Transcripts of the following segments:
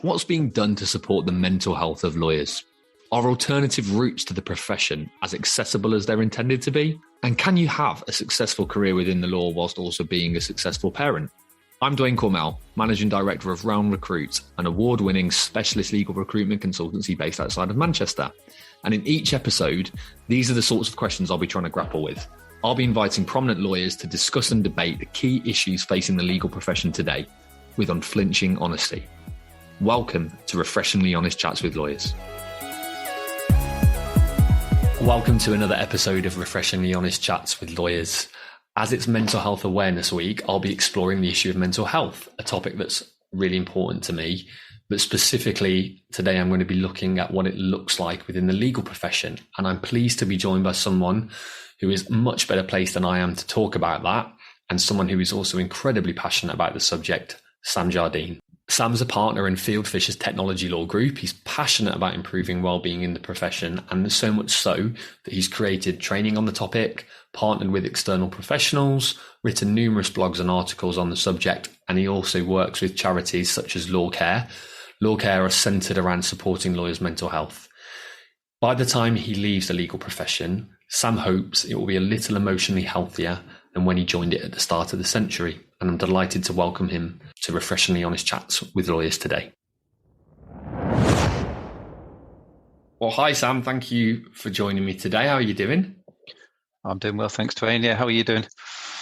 What's being done to support the mental health of lawyers? Are alternative routes to the profession as accessible as they're intended to be? And can you have a successful career within the law whilst also being a successful parent? I'm Duane Cormell, Managing Director of Round Recruit, an award-winning specialist legal recruitment consultancy based outside of Manchester. And in each episode, these are the sorts of questions I'll be trying to grapple with. I'll be inviting prominent lawyers to discuss and debate the key issues facing the legal profession today with unflinching honesty. Welcome to Refreshingly Honest Chats with Lawyers. Welcome to another episode of Refreshingly Honest Chats with Lawyers. As it's Mental Health Awareness Week, I'll be exploring the issue of mental health, a topic that's really important to me. But specifically, today I'm going to be looking at what it looks like within the legal profession. And I'm pleased to be joined by someone who is much better placed than I am to talk about that, and someone who is also incredibly passionate about the subject, Sam Jardine. Sam's a partner in Fieldfisher's technology law group. He's passionate about improving wellbeing in the profession, and so much so that he's created training on the topic, partnered with external professionals, written numerous blogs and articles on the subject, and he also works with charities such as LawCare. LawCare are centred around supporting lawyers' mental health. By the time he leaves the legal profession, Sam hopes it will be a little emotionally healthier than when he joined it at the start of the century, and I'm delighted to welcome him to Refreshingly Honest Chats with Lawyers today. Well, hi Sam, thank you for joining me today. How are you doing? I'm doing well, thanks Duane. Yeah, how are you doing?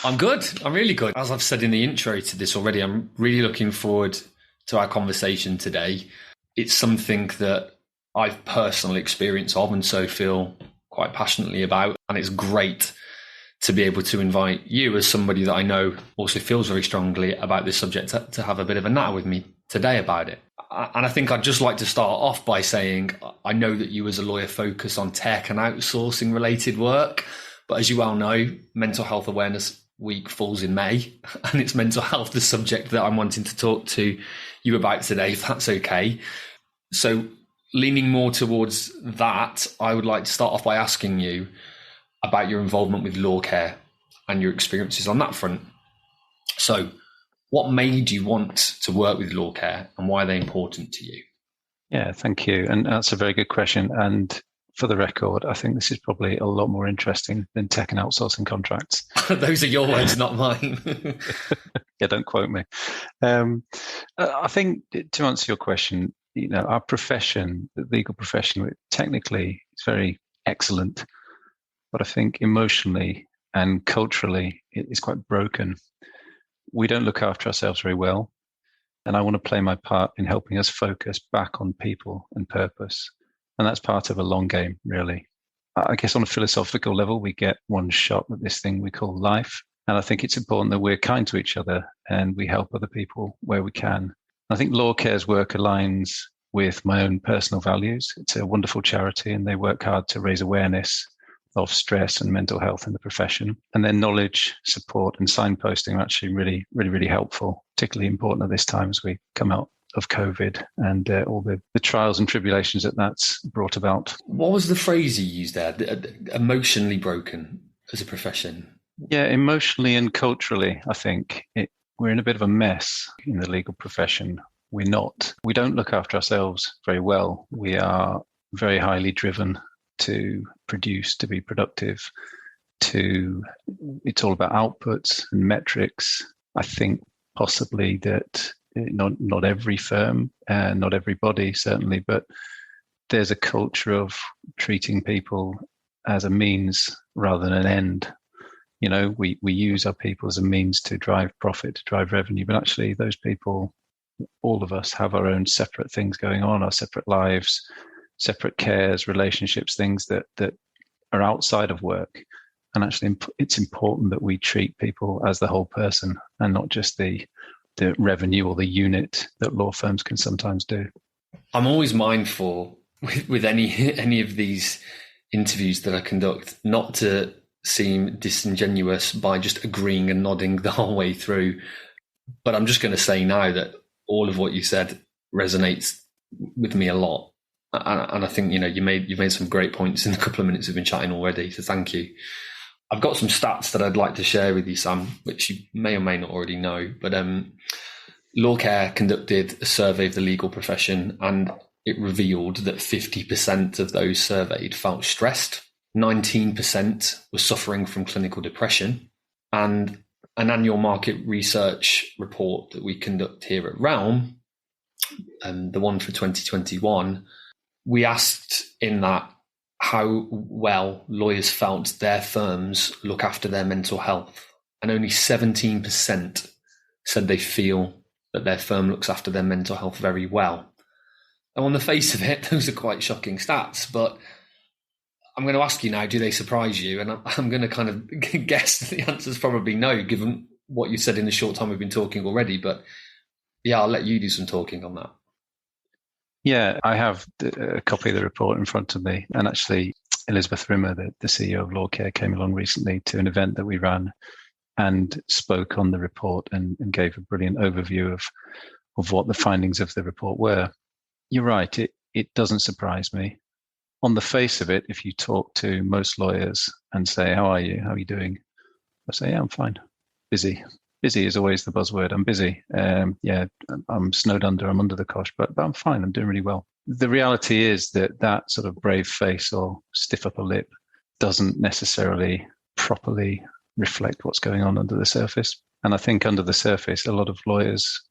I'm good. I'm really good. As I've said in the intro to this already, I'm really looking forward to our conversation today. It's something that I've personal experience of and so feel quite passionately about, and it's great to be able to invite you as somebody that I know also feels very strongly about this subject to have a bit of a natter with me today about it. And I think I'd just like to start off by saying I know that you as a lawyer focus on tech and outsourcing related work, but as you well know, Mental Health Awareness Week falls in May, and it's mental health, the subject that I'm wanting to talk to you about today, if that's okay. So leaning more towards that, I would like to start off by asking you about your involvement with LawCare and your experiences on that front. So what made you want to work with LawCare and why are they important to you? Yeah, thank you. And that's a very good question. And for the record, I think this is probably a lot more interesting than tech and outsourcing contracts. Those are your words, not mine. Yeah, don't quote me. I think to answer your question, our profession, the legal profession, technically it's very excellent, but I think emotionally and culturally it is quite broken. We don't look after ourselves very well, and I want to play my part in helping us focus back on people and purpose. And that's part of a long game, really. I guess on a philosophical level, we get one shot at this thing we call life. And I think it's important that we're kind to each other and we help other people where we can. I think LawCare's work aligns with my own personal values. It's a wonderful charity and they work hard to raise awareness of stress and mental health in the profession. And their knowledge, support and signposting are actually really helpful, particularly important at this time as we come out of COVID and all the trials and tribulations that's brought about. What was the phrase you used there? Emotionally broken as a profession? Yeah, emotionally and culturally, I think we're in a bit of a mess in the legal profession. We don't look after ourselves very well. We are very highly driven to produce, to be productive, it's all about outputs and metrics. I think possibly that not every firm, not everybody certainly, but there's a culture of treating people as a means rather than an end. We use our people as a means to drive profit, to drive revenue, but actually those people, all of us have our own separate things going on, our separate lives, separate cares, relationships, things that are outside of work. And actually it's important that we treat people as the whole person and not just the revenue or the unit that law firms can sometimes do. I'm always mindful with any of these interviews that I conduct not to seem disingenuous by just agreeing and nodding the whole way through. But I'm just going to say now that all of what you said resonates with me a lot. And I think, you've made some great points in the couple of minutes we've been chatting already. So thank you. I've got some stats that I'd like to share with you, Sam, which you may or may not already know. But LawCare conducted a survey of the legal profession, and it revealed that 50% of those surveyed felt stressed, 19% were suffering from clinical depression, and an annual market research report that we conduct here at Realm, the one for 2021, we asked in that how well lawyers felt their firms look after their mental health, and only 17% said they feel that their firm looks after their mental health very well. And on the face of it, those are quite shocking stats, but I'm going to ask you now, do they surprise you? And I'm going to kind of guess that the answer is probably no, given what you said in the short time we've been talking already. But yeah, I'll let you do some talking on that. Yeah, I have a copy of the report in front of me. And actually, Elizabeth Rimmer, the CEO of LawCare, came along recently to an event that we ran and spoke on the report and gave a brilliant overview of what the findings of the report were. You're right, it doesn't surprise me. On the face of it, if you talk to most lawyers and say, how are you? How are you doing? I say, yeah, I'm fine. Busy. Busy is always the buzzword. I'm busy. Yeah, I'm snowed under. I'm under the cosh, but I'm fine. I'm doing really well. The reality is that sort of brave face or stiff upper lip doesn't necessarily properly reflect what's going on under the surface. And I think under the surface, a lot of lawyers,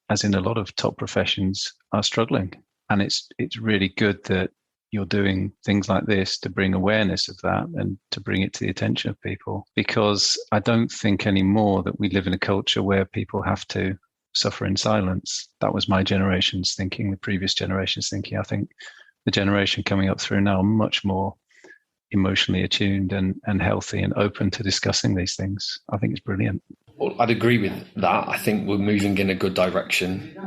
as in a lot of top professions, are struggling. And it's really good that you're doing things like this to bring awareness of that and to bring it to the attention of people. Because I don't think anymore that we live in a culture where people have to suffer in silence. That was my generation's thinking, the previous generation's thinking. I think the generation coming up through now are much more emotionally attuned and healthy and open to discussing these things. I think it's brilliant. Well, I'd agree with that. I think we're moving in a good direction.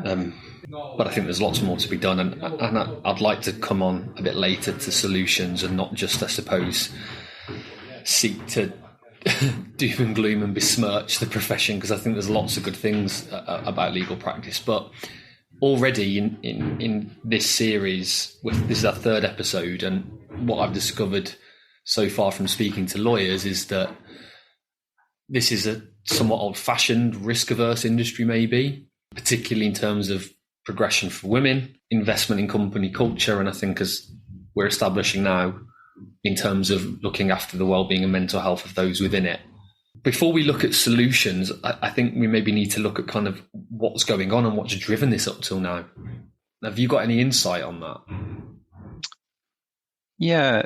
But I think there's lots more to be done. And I'd like to come on a bit later to solutions and not just, I suppose, seek to doom and gloom and besmirch the profession, because I think there's lots of good things about legal practice. But already in this series, this is our third episode, and what I've discovered so far from speaking to lawyers is that this is a somewhat old-fashioned, risk-averse industry, maybe, particularly in terms of progression for women, investment in company culture, and I think as we're establishing now, in terms of looking after the well-being and mental health of those within it. Before we look at solutions, I think we maybe need to look at kind of what's going on and what's driven this up till now. Have you got any insight on that? Yeah,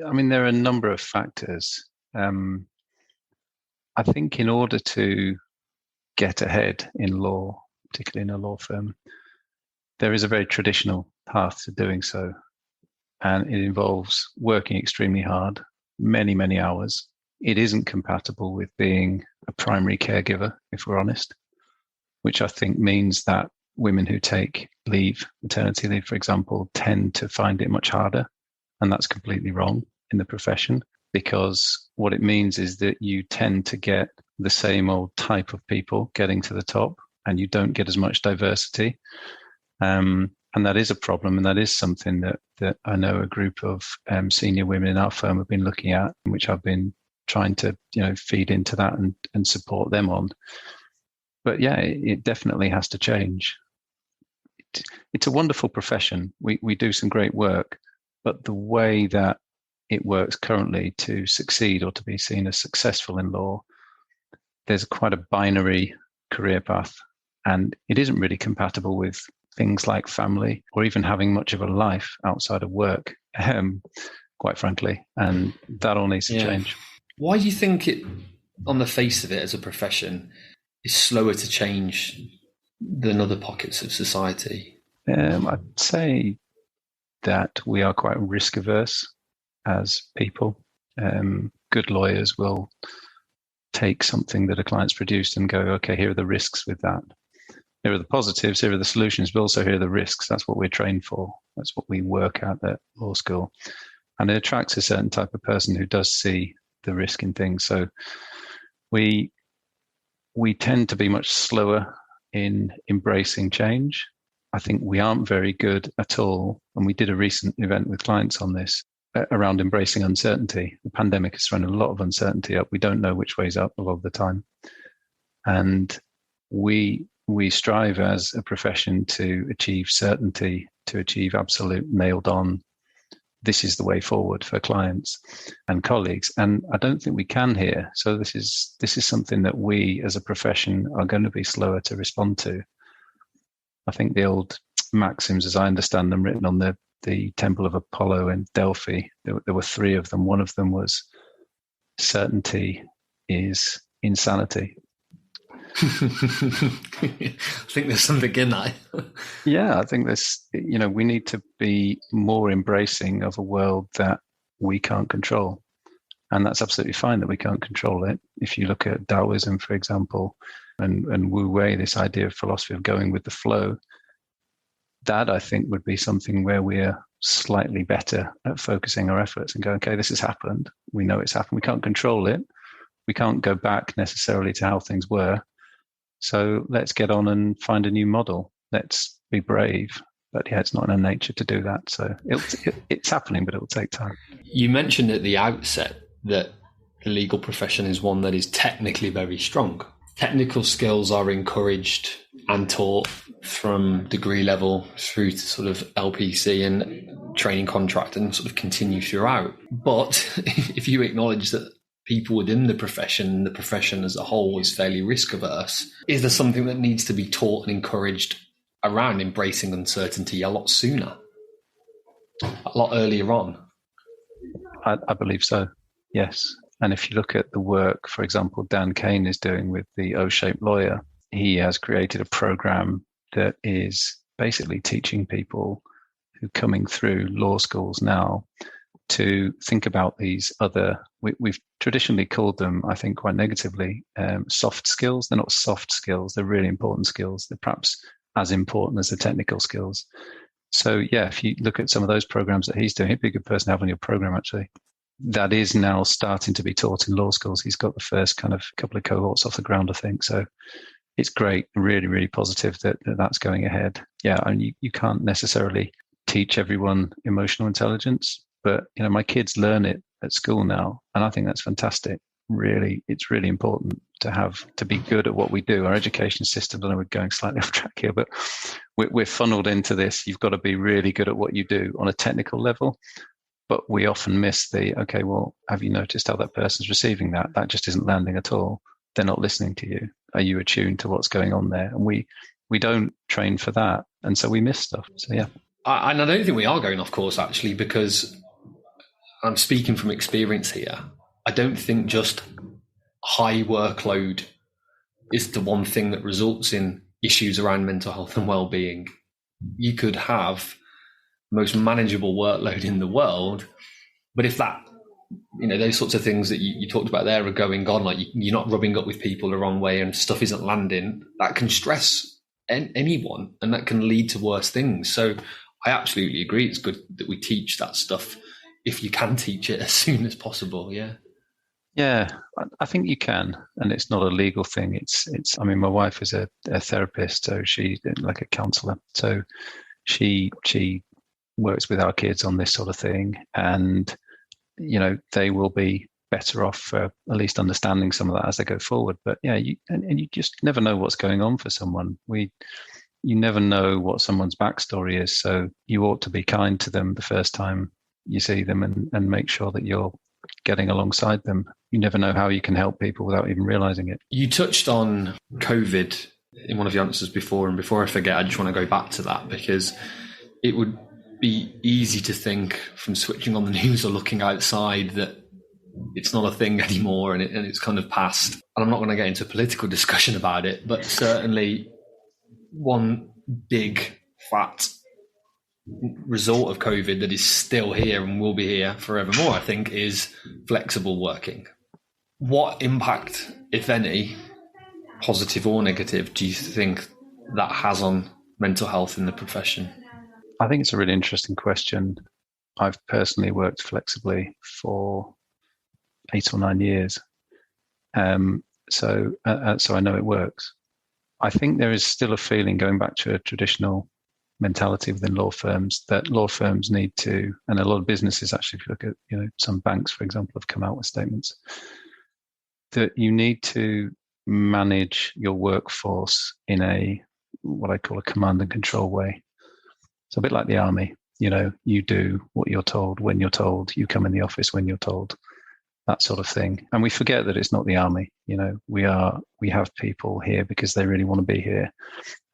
I mean, there are a number of factors. I think in order to get ahead in law, particularly in a law firm, there is a very traditional path to doing so. And it involves working extremely hard, many, many hours. It isn't compatible with being a primary caregiver, if we're honest, which I think means that women who take leave, maternity leave, for example, tend to find it much harder. And that's completely wrong in the profession, because what it means is that you tend to get the same old type of people getting to the top, and you don't get as much diversity. And that is a problem, and that is something that I know a group of senior women in our firm have been looking at, which I've been trying to feed into that and support them on. But yeah, it definitely has to change. It's a wonderful profession. We do some great work, but the way that it works currently to succeed or to be seen as successful in law, there's quite a binary career path, and it isn't really compatible with things like family or even having much of a life outside of work, quite frankly. And that all needs to change. Why do you think it, on the face of it as a profession, is slower to change than other pockets of society? I'd say that we are quite risk averse as people. Good lawyers will take something that a client's produced and go, okay, here are the risks with that. Here are the positives, here are the solutions, but also here are the risks. That's what we're trained for. That's what we work at law school. And it attracts a certain type of person who does see the risk in things. So we tend to be much slower in embracing change. I think we aren't very good at all. And we did a recent event with clients on this around embracing uncertainty. The pandemic has thrown a lot of uncertainty up. We don't know which way's up a lot of the time. And we we strive as a profession to achieve certainty, to achieve absolute nailed on, this is the way forward for clients and colleagues. And I don't think we can here. So this is something that we as a profession are going to be slower to respond to. I think the old maxims, as I understand them, written on the Temple of Apollo in Delphi, there were three of them. One of them was certainty is insanity. I think there's something in that. Yeah, I think we need to be more embracing of a world that we can't control. And that's absolutely fine that we can't control it. If you look at Taoism, for example, and Wu Wei, this idea of philosophy of going with the flow, that I think would be something where we're slightly better at focusing our efforts and going, okay, this has happened. We know it's happened. We can't control it. We can't go back necessarily to how things were. So let's get on and find a new model. Let's be brave. But yeah, it's not in our nature to do that. So it's happening, but it will take time. You mentioned at the outset that the legal profession is one that is technically very strong. Technical skills are encouraged and taught from degree level through to sort of LPC and training contract and sort of continue throughout. But if you acknowledge that people within the profession as a whole is fairly risk averse, is there something that needs to be taught and encouraged around embracing uncertainty a lot sooner, a lot earlier on? I believe so, yes. And if you look at the work, for example, Dan Kane is doing with the O-shaped lawyer, he has created a program that is basically teaching people who are coming through law schools now to think about these other, we've traditionally called them, I think quite negatively, soft skills. They're not soft skills, they're really important skills. They're perhaps as important as the technical skills. So yeah, if you look at some of those programs that he's doing, he'd be a good person to have on your program actually. That is now starting to be taught in law schools. He's got the first kind of couple of cohorts off the ground, I think. So it's great, really, really positive that that's going ahead. Yeah, I mean, you can't necessarily teach everyone emotional intelligence, but my kids learn it at school now, and I think that's fantastic. Really, it's really important to be good at what we do. Our education system, I know we're going slightly off track here, but we're funneled into this. You've got to be really good at what you do on a technical level. But we often miss okay, well, have you noticed how that person's receiving that? That just isn't landing at all. They're not listening to you. Are you attuned to what's going on there? And we don't train for that. And so we miss stuff. So, yeah. And I don't think we are going off course, actually, because I'm speaking from experience here. I don't think just high workload is the one thing that results in issues around mental health and well-being. You could have most manageable workload in the world, but if that, those sorts of things that you talked about there are going on, like you're not rubbing up with people the wrong way and stuff isn't landing, that can stress anyone and that can lead to worse things. So I absolutely agree. It's good that we teach that stuff if you can teach it as soon as possible. Yeah, I think you can, and it's not a legal thing. It's. I mean, my wife is a therapist, so she's like a counsellor. So she works with our kids on this sort of thing, and they will be better off for at least understanding some of that as they go forward. But yeah, you just never know what's going on for someone. You never know what someone's backstory is, so you ought to be kind to them the first time you see them and make sure that you're getting alongside them. You never know how you can help people without even realizing it. You touched on COVID in one of your answers before, and before I forget, I just want to go back to that because it would be easy to think from switching on the news or looking outside that it's not a thing anymore and it's kind of past. And I'm not going to get into a political discussion about it, but certainly one big fat result of COVID that is still here and will be here forevermore, I think, is flexible working. What impact, if any, positive or negative, do you think that has on mental health in the profession? I think it's a really interesting question. I've personally worked flexibly for 8 or 9 years. So I know it works. I think there is still a feeling, going back to a traditional mentality within law firms, that law firms need to, and a lot of businesses actually, if you look at, some banks, for example, have come out with statements that you need to manage your workforce in what I call a command and control way. It's a bit like the army. You do what you're told when you're told. You come in the office when you're told. That sort of thing. And we forget that it's not the army. We have people here because they really want to be here,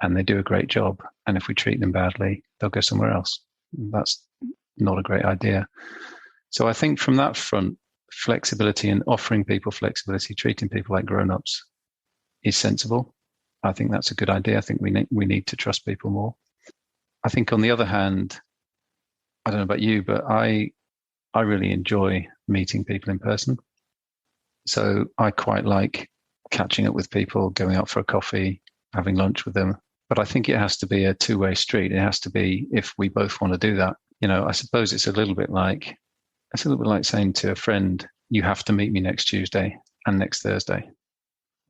and they do a great job. And if we treat them badly, they'll go somewhere else. That's not a great idea. So I think from that front, flexibility and offering people flexibility, treating people like grown-ups is sensible. I think that's a good idea. I think we need to trust people more. I think on the other hand, I don't know about you, but I really enjoy meeting people in person. So I quite like catching up with people, going out for a coffee, having lunch with them. But I think it has to be a two-way street. It has to be if we both want to do that. I suppose it's a little bit like saying to a friend, you have to meet me next Tuesday and next Thursday.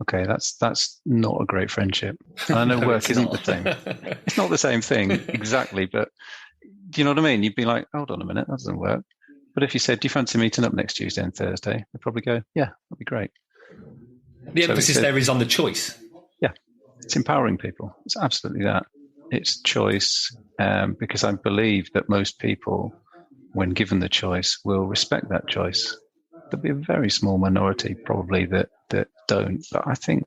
Okay, that's not a great friendship. And I know No, work isn't the same. It's not the same thing exactly, but do you know what I mean? You'd be like, hold on a minute, that doesn't work. But if you said, do you fancy meeting up next Tuesday and Thursday? They'd probably go, yeah, that'd be great. The emphasis there is on the choice. Yeah, it's empowering people. It's absolutely that. It's choice, because I believe that most people, when given the choice, will respect that choice. There'll be a very small minority probably that don't. But I think,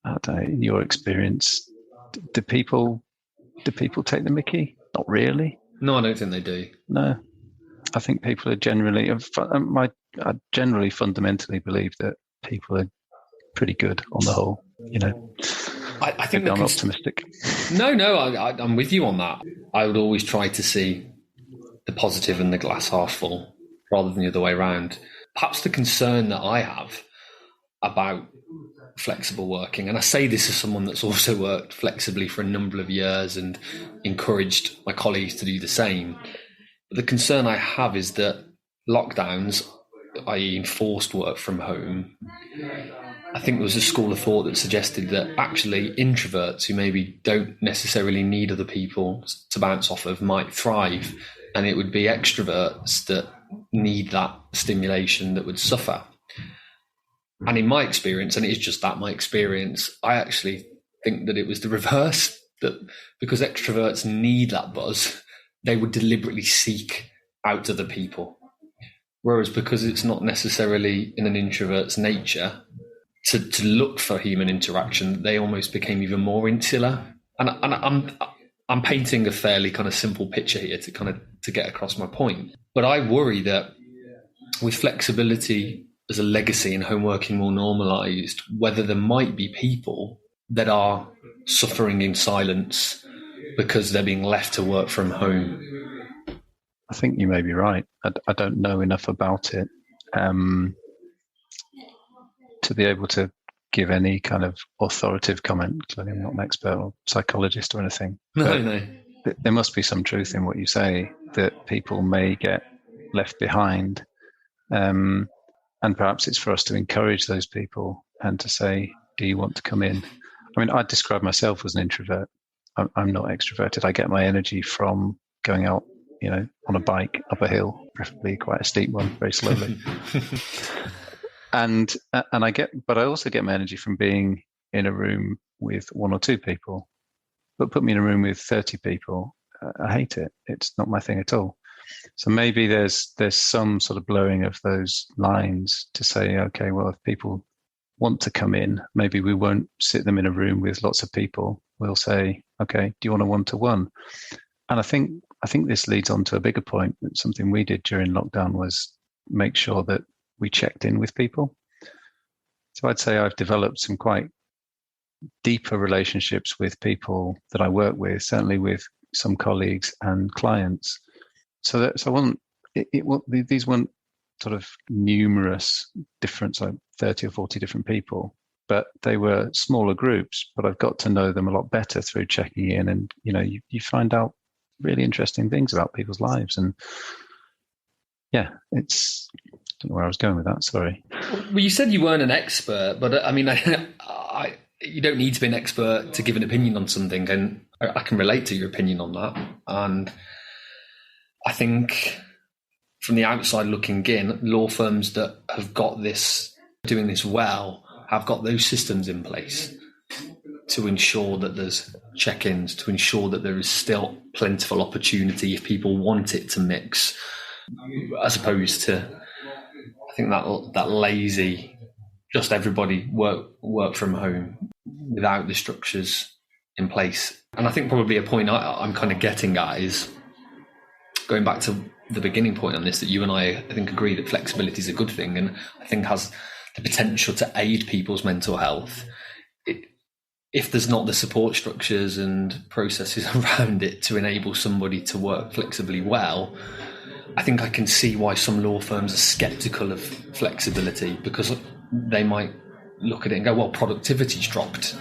I don't know, in your experience, do people take the mickey? Not really. No, I don't think they do. No. I think people are generally, I generally fundamentally believe that people are pretty good on the whole. I think I'm optimistic. No, I'm with you on that. I would always try to see the positive in the glass half full rather than the other way around. Perhaps the concern that I have about flexible working, and I say this as someone that's also worked flexibly for a number of years and encouraged my colleagues to do the same. But the concern I have is that lockdowns, i.e. enforced work from home, I think there was a school of thought that suggested that actually introverts who maybe don't necessarily need other people to bounce off of might thrive, and it would be extroverts that need that stimulation that would suffer. And in my experience, and it is just that, my experience, I actually think that it was the reverse, that because extroverts need that buzz, they would deliberately seek out other people. Whereas because it's not necessarily in an introvert's nature to look for human interaction, they almost became even more insular. And I'm painting a fairly kind of simple picture here to get across my point. But I worry that with flexibility as a legacy and home working more normalised, whether there might be people that are suffering in silence because they're being left to work from home. I think you may be right. I don't know enough about it to be able to give any kind of authoritative comment. Clearly, I'm not an expert or psychologist or anything. No. There must be some truth in what you say, that people may get left behind. And perhaps it's for us to encourage those people and to say, do you want to come in? I mean, I describe myself as an introvert. I'm not extroverted. I get my energy from going out, on a bike up a hill, preferably quite a steep one, very slowly. and I also get my energy from being in a room with one or two people. But put me in a room with 30 people, I hate it. It's not my thing at all. So maybe there's some sort of blurring of those lines to say, okay, well, if people want to come in, maybe we won't sit them in a room with lots of people. We'll say, okay, do you want a one-to-one? And I think this leads on to a bigger point. Something we did during lockdown was make sure that we checked in with people. So I'd say I've developed some quite deeper relationships with people that I work with, certainly with some colleagues and clients. So these weren't sort of numerous different, like 30 or 40 different people, but they were smaller groups. But I've got to know them a lot better through checking in, and you find out really interesting things about people's lives. And yeah, I don't know where I was going with that. Sorry. Well, you said you weren't an expert, but I mean, you don't need to be an expert to give an opinion on something, and I can relate to your opinion on that. And I think from the outside looking in, law firms that have got this, doing this well, have got those systems in place to ensure that there's check-ins, to ensure that there is still plentiful opportunity if people want it to mix, as opposed to, I think, that lazy, just everybody work from home without the structures in place. And I think probably a point I'm kind of getting at is going back to the beginning point on this, that you and I think agree that flexibility is a good thing, and I think has the potential to aid people's mental health. If there's not the support structures and processes around it to enable somebody to work flexibly well, I think I can see why some law firms are skeptical of flexibility, because they might look at it and go, well, productivity's dropped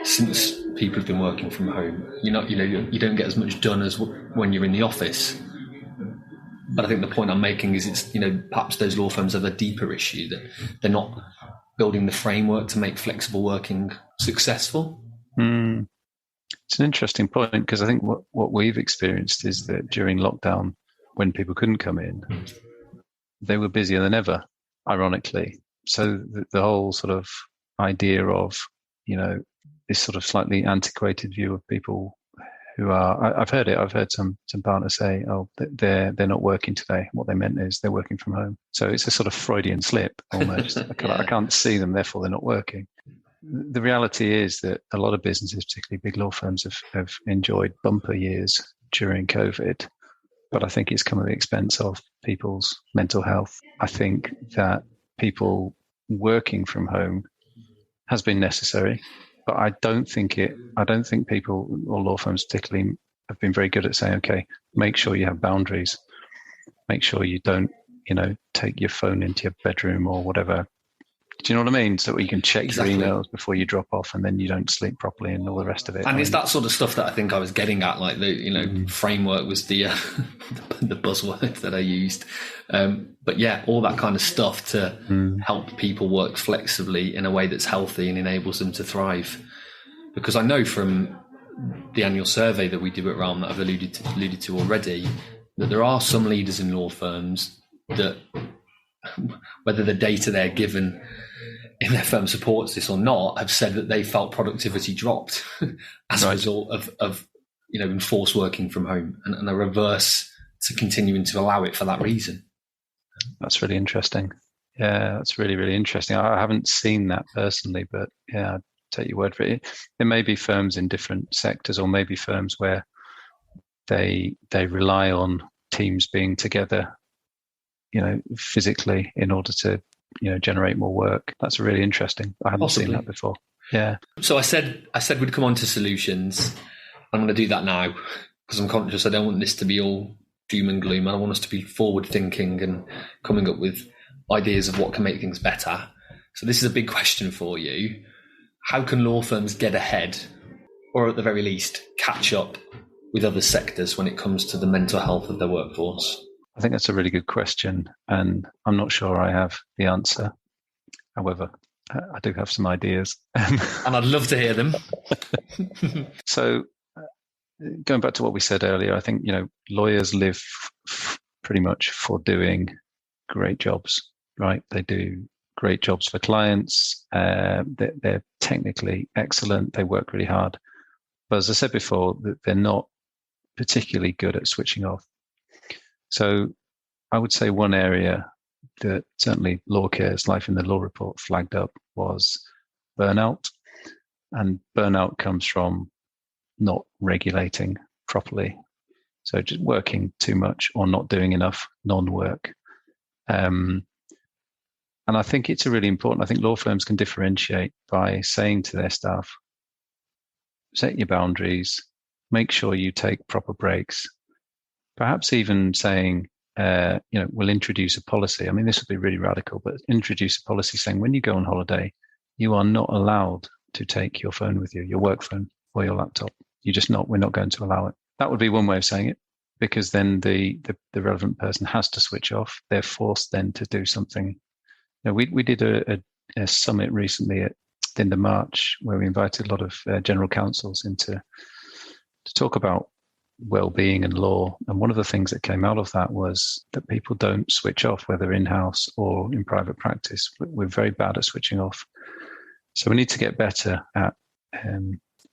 since people have been working from home. You don't get as much done as when you're in the office. But I think the point I'm making is it's, perhaps those law firms have a deeper issue, that they're not building the framework to make flexible working successful. It's an interesting point, because I think what we've experienced is that during lockdown, when people couldn't come in, they were busier than ever, ironically. So the whole sort of idea of, this sort of slightly antiquated view of people who are, I've heard some partners say, oh, they're not working today. What they meant is they're working from home. So it's a sort of Freudian slip almost. I can't see them, therefore they're not working. The reality is that a lot of businesses, particularly big law firms, have enjoyed bumper years during COVID. But I think it's come at the expense of people's mental health. I think that people working from home has been necessary, but I don't think people, or law firms particularly, have been very good at saying, okay, make sure you have boundaries. Make sure you don't, take your phone into your bedroom or whatever. Do you know what I mean? So you can check your emails before you drop off, and then you don't sleep properly and all the rest of it. And it's that sort of stuff that I think I was getting at, like the, framework was the the buzzword that I used. But yeah, all that kind of stuff to help people work flexibly in a way that's healthy and enables them to thrive. Because I know from the annual survey that we do at Realm that I've alluded to already, that there are some leaders in law firms that, whether the data they're given in their firm supports this or not, have said that they felt productivity dropped as a result of enforced working from home, and a reverse to continuing to allow it for that reason. That's really interesting. Yeah, that's really, really interesting. I haven't seen that personally, but yeah, I'd take your word for it. There may be firms in different sectors, or maybe firms where they rely on teams being together, physically, in order to generate more work. That's really interesting. I haven't seen that before. Yeah. So I said we'd come on to solutions. I'm going to do that now, because I'm conscious I don't want this to be all doom and gloom. I want us to be forward thinking and coming up with ideas of what can make things better. So this is a big question for you. How can law firms get ahead, or at the very least catch up with other sectors when it comes to the mental health of their workforce? I think that's a really good question, and I'm not sure I have the answer. However, I do have some ideas. And I'd love to hear them. So going back to what we said earlier, I think, lawyers live pretty much for doing great jobs, right? They do great jobs for clients. They're technically excellent. They work really hard. But as I said before, they're not particularly good at switching off. So I would say one area that certainly LawCare's Life in the Law report flagged up was burnout. And burnout comes from not regulating properly. So just working too much or not doing enough non-work. And I think it's really important. I think law firms can differentiate by saying to their staff, set your boundaries, make sure you take proper breaks. Perhaps even saying, we'll introduce a policy. I mean, this would be really radical, but introduce a policy saying when you go on holiday, you are not allowed to take your phone with you, your work phone or your laptop. We're not going to allow it. That would be one way of saying it, because then the relevant person has to switch off. They're forced then to do something. We did a summit recently at the end of March where we invited a lot of general counsels to talk about wellbeing and law. And one of the things that came out of that was that people don't switch off, whether in-house or in private practice. We're very bad at switching off. So we need to get better at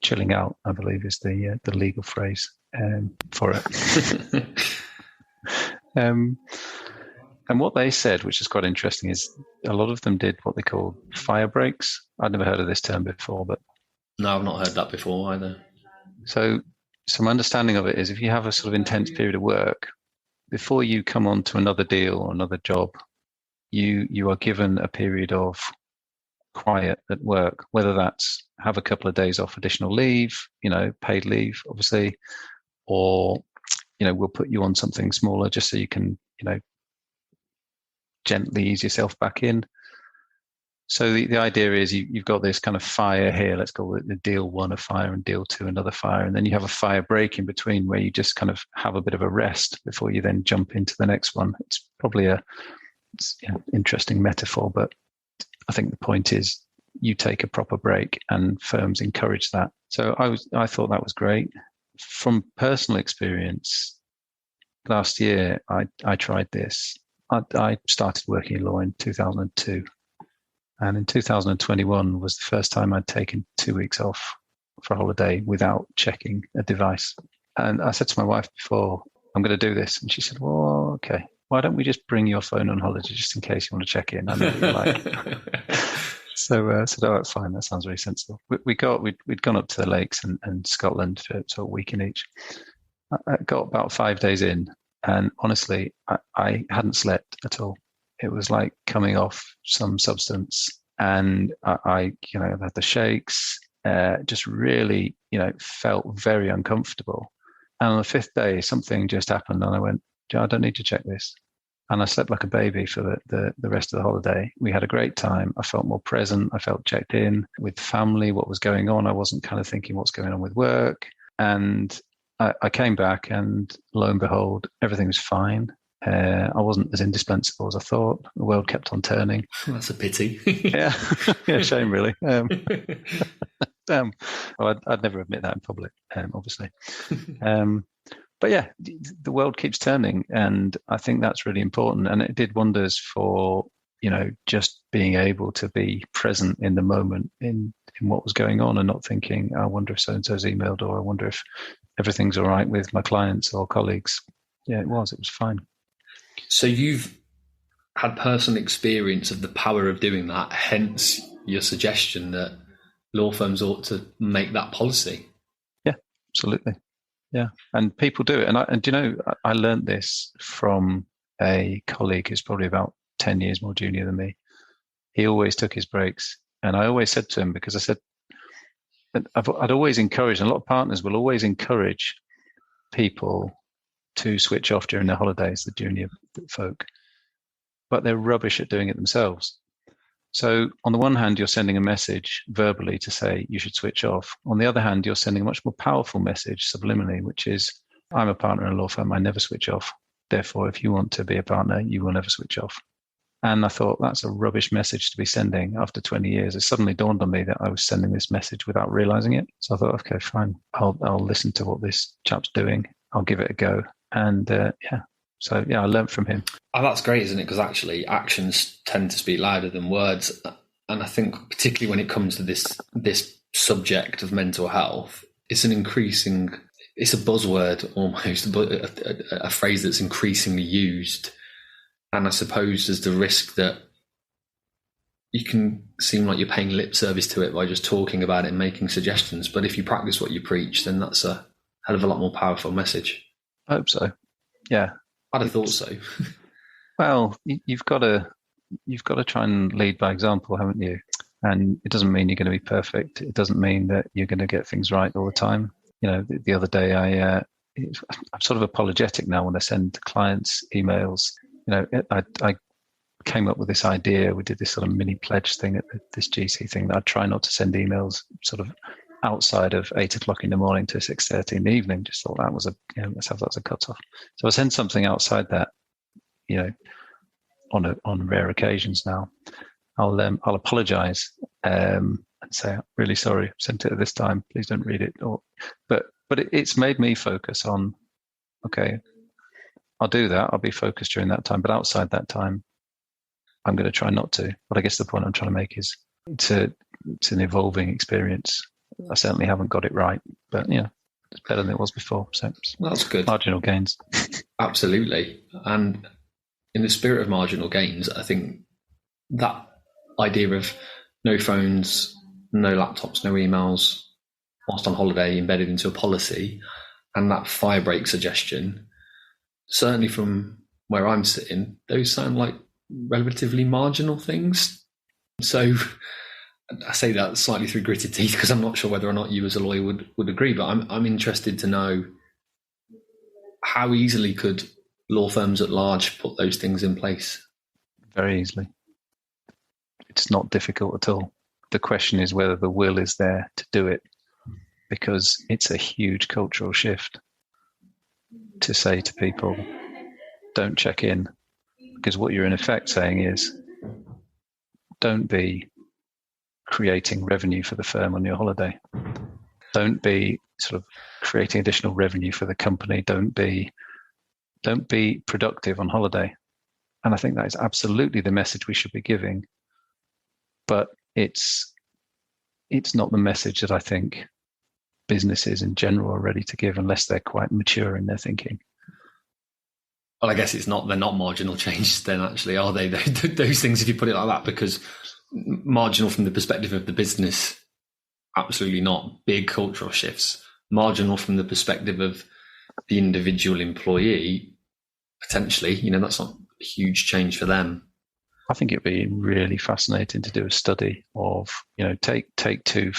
chilling out, I believe is the legal phrase for it. And what they said, which is quite interesting, is a lot of them did what they call fire breaks. I'd never heard of this term before, but... No, I've not heard that before either. So some understanding of it is if you have a sort of intense period of work, before you come on to another deal or another job, you are given a period of quiet at work, whether that's have a couple of days off additional leave, paid leave, obviously, or, we'll put you on something smaller just so you can, gently ease yourself back in. So the idea is you've got this kind of fire here, let's call it the deal one a fire and deal two another fire, and then you have a fire break in between where you just kind of have a bit of a rest before you then jump into the next one. It's probably interesting metaphor, but I think the point is you take a proper break, and firms encourage that. So I thought that was great. From personal experience, last year I tried this. I started working in law in 2002. And in 2021 was the first time I'd taken 2 weeks off for a holiday without checking a device. And I said to my wife before, I'm going to do this. And she said, well, okay, why don't we just bring your phone on holiday just in case you want to check in? I know what you're like. So I said, that's fine. That sounds very sensible. We'd gone up to the lakes and Scotland for a week in each. I got about 5 days in. And honestly, I hadn't slept at all. It was like coming off some substance, and I had the shakes, just really, felt very uncomfortable. And on the 5th day, something just happened, and I went, I don't need to check this. And I slept like a baby for the rest of the holiday. We had a great time. I felt more present. I felt checked in with family, what was going on. I wasn't kind of thinking what's going on with work. And I came back, and lo and behold, everything was fine. I wasn't as indispensable as I thought. The world kept on turning. That's a pity. Yeah, shame really. Well, I'd never admit that in public, obviously. But yeah, the world keeps turning, and I think that's really important. And it did wonders for just being able to be present in the moment in what was going on, and not thinking, I wonder if so and so's emailed, or I wonder if everything's all right with my clients or colleagues. Yeah, it was fine. So you've had personal experience of the power of doing that, hence your suggestion that law firms ought to make that policy. Yeah, absolutely. Yeah, and people do it. And I learned this from a colleague who's probably about 10 years more junior than me. He always took his breaks. And I always said to him, because I said, I'd always encourage, and a lot of partners will always encourage people to switch off during their holidays, the junior folk, but they're rubbish at doing it themselves. So on the one hand, you're sending a message verbally to say you should switch off. On the other hand, you're sending a much more powerful message subliminally, which is, I'm a partner in a law firm, I never switch off. Therefore, if you want to be a partner, you will never switch off. And I thought, that's a rubbish message to be sending after 20 years. It suddenly dawned on me that I was sending this message without realizing it. So I thought, okay, fine. I'll listen to what this chap's doing. I'll give it a go. And so I learned from him. Oh, that's great, isn't it? Because actually actions tend to speak louder than words. And I think particularly when it comes to this subject of mental health, it's a buzzword almost, a phrase that's increasingly used. And I suppose there's the risk that you can seem like you're paying lip service to it by just talking about it and making suggestions. But if you practice what you preach, then that's a hell of a lot more powerful message. I hope so. Yeah. I'd have thought so. Well, you've got to try and lead by example, haven't you? And it doesn't mean you're going to be perfect. It doesn't mean that you're going to get things right all the time. The other day I'm sort of apologetic now when I send clients emails. I came up with this idea. We did this sort of mini pledge thing at this GC thing that I try not to send emails sort of outside of 8 o'clock in the morning to 6:30 in the evening. Just thought that was let's have that as a cutoff. So I send something outside that, on rare occasions now. I'll apologize and say, I'm really sorry, I sent it at this time. Please don't read it. But But it's made me focus on, okay, I'll do that. I'll be focused during that time. But outside that time, I'm going to try not to. But I guess the point I'm trying to make is it's an evolving experience. I certainly haven't got it right, but it's better than it was before. So that's good. Marginal gains. Absolutely. And in the spirit of marginal gains, I think that idea of no phones, no laptops, no emails whilst on holiday embedded into a policy, and that fire break suggestion, certainly from where I'm sitting, those sound like relatively marginal things. So I say that slightly through gritted teeth because I'm not sure whether or not you as a lawyer would agree, but I'm interested to know how easily could law firms at large put those things in place? Very easily. It's not difficult at all. The question is whether the will is there to do it, because it's a huge cultural shift to say to people, don't check in, because what you're in effect saying is, don't be creating revenue for the firm on your holiday. Don't be sort of creating additional revenue for the company. Don't be productive on holiday. And I think that is absolutely the message we should be giving. But it's not the message that I think businesses in general are ready to give unless they're quite mature in their thinking. Well, I guess they're not marginal changes then, actually, are they? Those things, if you put it like that, because marginal from the perspective of the business, absolutely not. Big cultural shifts. Marginal from the perspective of the individual employee, potentially, that's not a huge change for them. I think it'd be really fascinating to do a study of, take two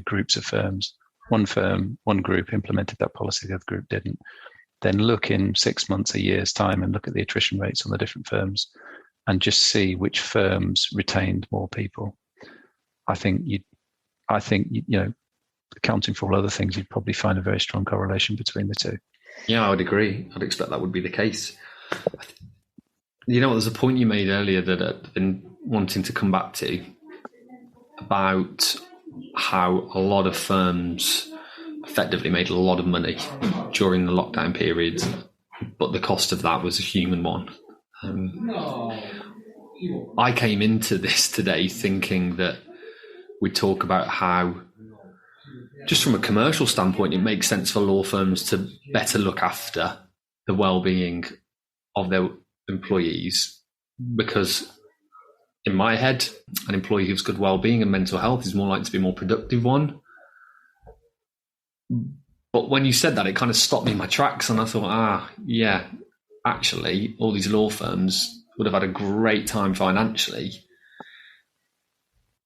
groups of firms. One firm, one group implemented that policy, the other group didn't. Then look in 6 months, a year's time, and look at the attrition rates on the different firms, and just see which firms retained more people. I think accounting for all other things, you'd probably find a very strong correlation between the two. Yeah, I would agree. I'd expect that would be the case. There's a point you made earlier that I've been wanting to come back to about how a lot of firms effectively made a lot of money during the lockdown period, but the cost of that was a human one. I came into this today thinking that we'd talk about how, just from a commercial standpoint, it makes sense for law firms to better look after the well-being of their employees, because in my head, an employee who's good well-being and mental health is more likely to be a more productive one. But when you said that, it kind of stopped me in my tracks, and I thought, actually, all these law firms would have had a great time financially.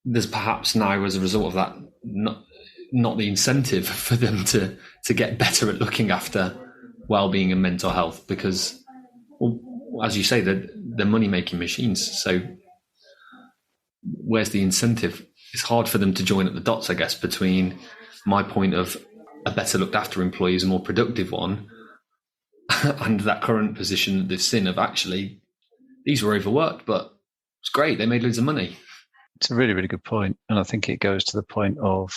There's perhaps now, as a result of that, not the incentive for them to get better at looking after well-being and mental health, because, as you say, they're money-making machines. So where's the incentive? It's hard for them to join at the dots, I guess, between my point of a better looked after employee is a more productive one and that current position that they've seen of, actually, these were overworked, but it's great. They made loads of money. It's a really, really good point. And I think it goes to the point of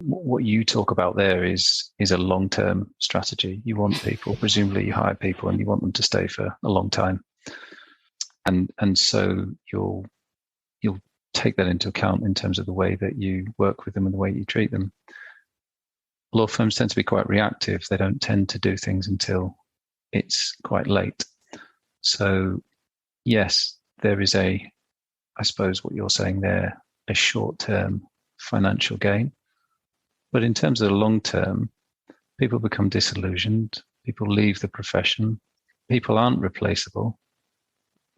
what you talk about there is a long-term strategy. You want people, presumably you hire people and you want them to stay for a long time. And so you'll take that into account in terms of the way that you work with them and the way you treat them. Law firms tend to be quite reactive. They don't tend to do things until it's quite late. So yes, there is I suppose what you're saying there, a short-term financial gain. But in terms of the long term, people become disillusioned. People leave the profession. People aren't replaceable.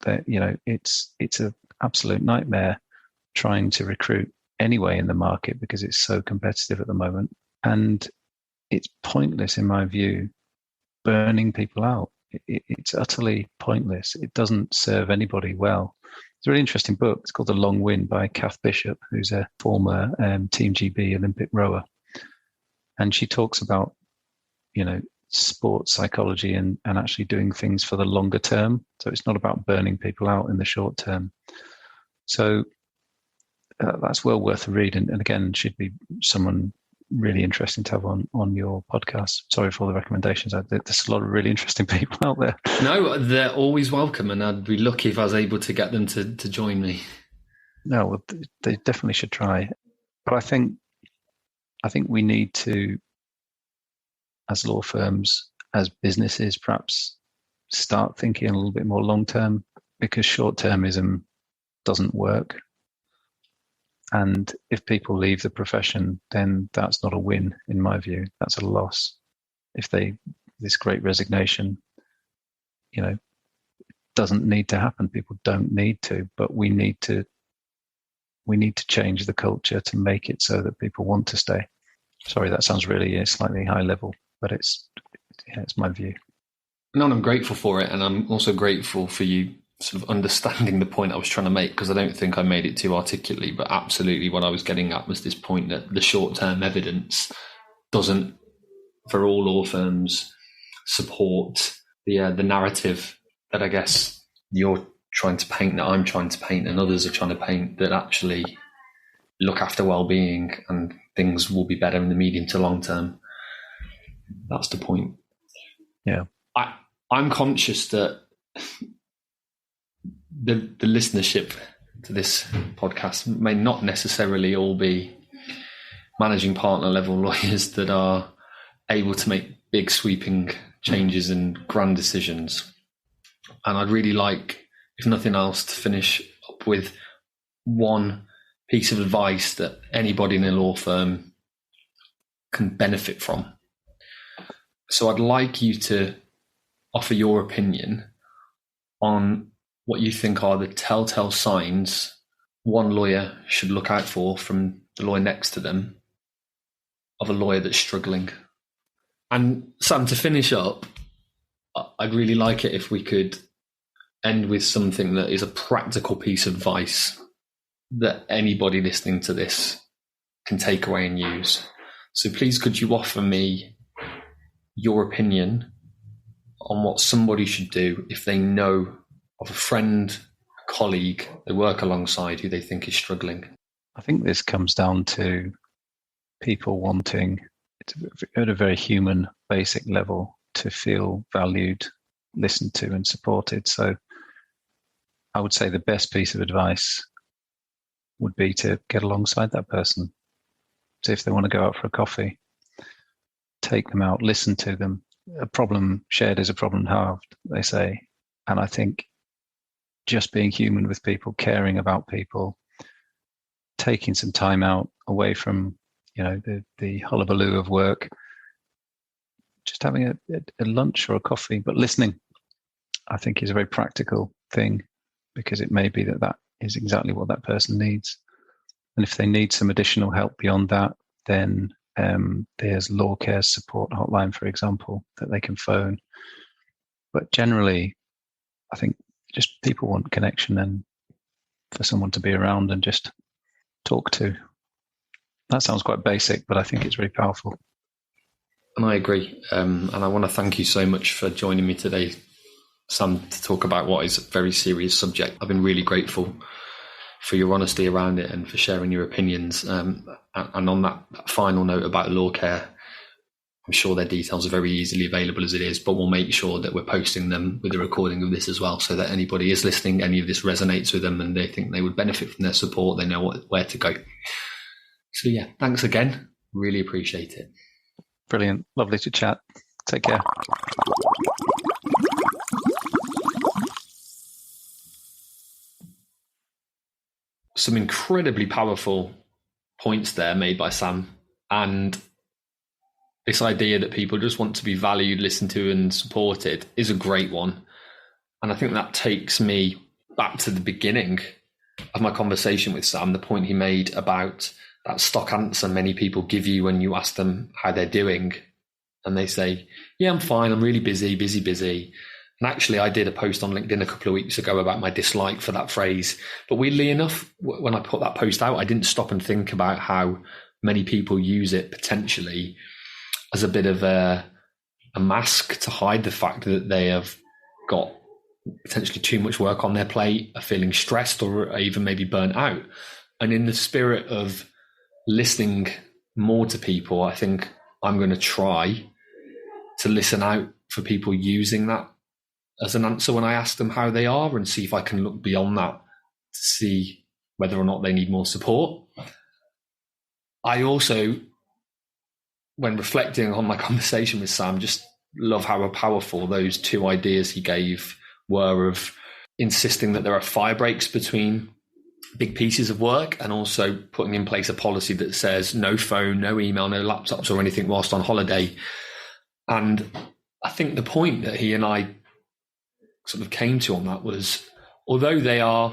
It's an absolute nightmare trying to recruit anyway in the market because it's so competitive at the moment. And it's pointless, in my view, burning people out. It's utterly pointless. It doesn't serve anybody well. It's a really interesting book. It's called The Long Win by Kath Bishop, who's a former Team GB Olympic rower. And she talks about, sports psychology and actually doing things for the longer term. So it's not about burning people out in the short term. So that's well worth a read. And again, should be someone really interesting to have on your podcast. Sorry for all the recommendations. There's a lot of really interesting people out there. No, they're always welcome, and I'd be lucky if I was able to get them to join me. No, well, they definitely should try. But I think we need to, as law firms, as businesses, perhaps start thinking a little bit more long term, because short termism doesn't work. And if people leave the profession, then that's not a win, in my view. That's a loss. If this great resignation, doesn't need to happen. People don't need to, but we need to change the culture to make it so that people want to stay. Sorry, that sounds really slightly high level, but it's my view. No, and I'm grateful for it, and I'm also grateful for you sort of understanding the point I was trying to make, because I don't think I made it too articulately, but absolutely what I was getting at was this point that the short-term evidence doesn't, for all law firms, support the narrative that I guess you're trying to paint, that I'm trying to paint, and others are trying to paint, that actually look after well-being and things will be better in the medium to long term. That's the point. Yeah. I'm conscious that the listenership to this podcast may not necessarily all be managing partner level lawyers that are able to make big sweeping changes and grand decisions. And I'd really like, if nothing else, to finish up with one piece of advice that anybody in a law firm can benefit from. So I'd like you to offer your opinion on what you think are the telltale signs one lawyer should look out for from the lawyer next to them of a lawyer that's struggling. And Sam, to finish up, I'd really like it if we could end with something that is a practical piece of advice that anybody listening to this can take away and use. So please, could you offer me your opinion on what somebody should do if they know of a friend, a colleague they work alongside who they think is struggling? I think this comes down to people wanting, at a very human, basic level, to feel valued, listened to and supported. So I would say the best piece of advice would be to get alongside that person. So if they want to go out for a coffee, take them out, listen to them. A problem shared is a problem halved, they say. And I think just being human with people, caring about people, taking some time out away from, the hullabaloo of work, just having a lunch or a coffee, but listening, I think is a very practical thing, because it may be that is exactly what that person needs. And if they need some additional help beyond that, then there's LawCare support hotline, for example, that they can phone. But generally, I think just people want connection and for someone to be around and just talk to. That sounds quite basic, but I think it's very powerful. And I agree. And I want to thank you so much for joining me today, Sam, to talk about what is a very serious subject. I've been really grateful for your honesty around it and for sharing your opinions. And on that final note about LawCare, I'm sure their details are very easily available as it is, but we'll make sure that we're posting them with a recording of this as well, so that anybody is listening, any of this resonates with them and they think they would benefit from their support, they know where to go. So yeah, thanks again. Really appreciate it. Brilliant. Lovely to chat. Take care. Some incredibly powerful points there made by Sam, and this idea that people just want to be valued, listened to and supported is a great one. And I think that takes me back to the beginning of my conversation with Sam, the point he made about that stock answer many people give you when you ask them how they're doing. And they say, yeah, I'm fine. I'm really busy. And actually, I did a post on LinkedIn a couple of weeks ago about my dislike for that phrase. But weirdly enough, when I put that post out, I didn't stop and think about how many people use it potentially as a bit of a mask to hide the fact that they have got potentially too much work on their plate, are feeling stressed or even maybe burnt out. And in the spirit of listening more to people, I think I'm going to try to listen out for people using that as an answer when I ask them how they are, and see if I can look beyond that to see whether or not they need more support. I also, when reflecting on my conversation with Sam, just love how powerful those two ideas he gave were, of insisting that there are fire breaks between big pieces of work, and also putting in place a policy that says no phone, no email, no laptops or anything whilst on holiday. And I think the point that he and I sort of came to on that was, although they are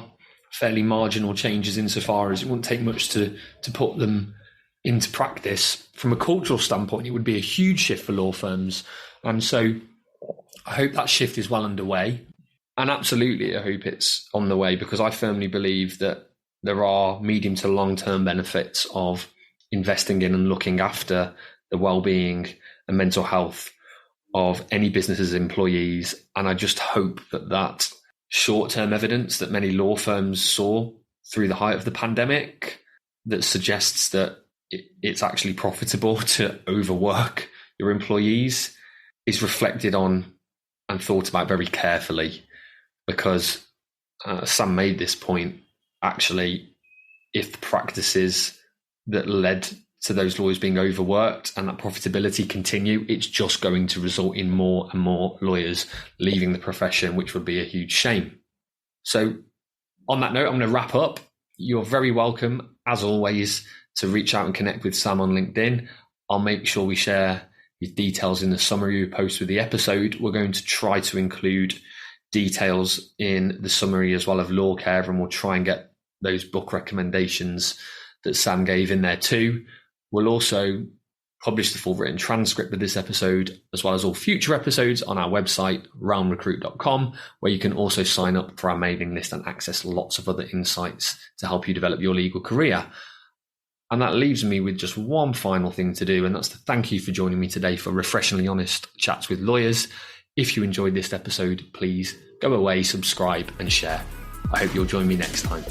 fairly marginal changes insofar as it wouldn't take much to put them into practice, from a cultural standpoint, it would be a huge shift for law firms. And so I hope that shift is well underway. And absolutely, I hope it's on the way, because I firmly believe that there are medium to long-term benefits of investing in and looking after the well-being and mental health of any business's employees. And I just hope that that short-term evidence that many law firms saw through the height of the pandemic, that suggests that it's actually profitable to overwork your employees, is reflected on and thought about very carefully. Because Sam made this point, actually, if the practices that led to those lawyers being overworked and that profitability continue, it's just going to result in more and more lawyers leaving the profession, which would be a huge shame. So on that note, I'm going to wrap up. You're very welcome, as always, to reach out and connect with Sam on LinkedIn. I'll make sure we share his details in the summary we post with the episode. We're going to try to include details in the summary as well of LawCare, and we'll try and get those book recommendations that Sam gave in there too. We'll also publish the full written transcript of this episode, as well as all future episodes, on our website, realmrecruit.com, where you can also sign up for our mailing list and access lots of other insights to help you develop your legal career. And that leaves me with just one final thing to do, and that's to thank you for joining me today for Refreshingly Honest Chats with Lawyers. If you enjoyed this episode, please go away, subscribe and share. I hope you'll join me next time.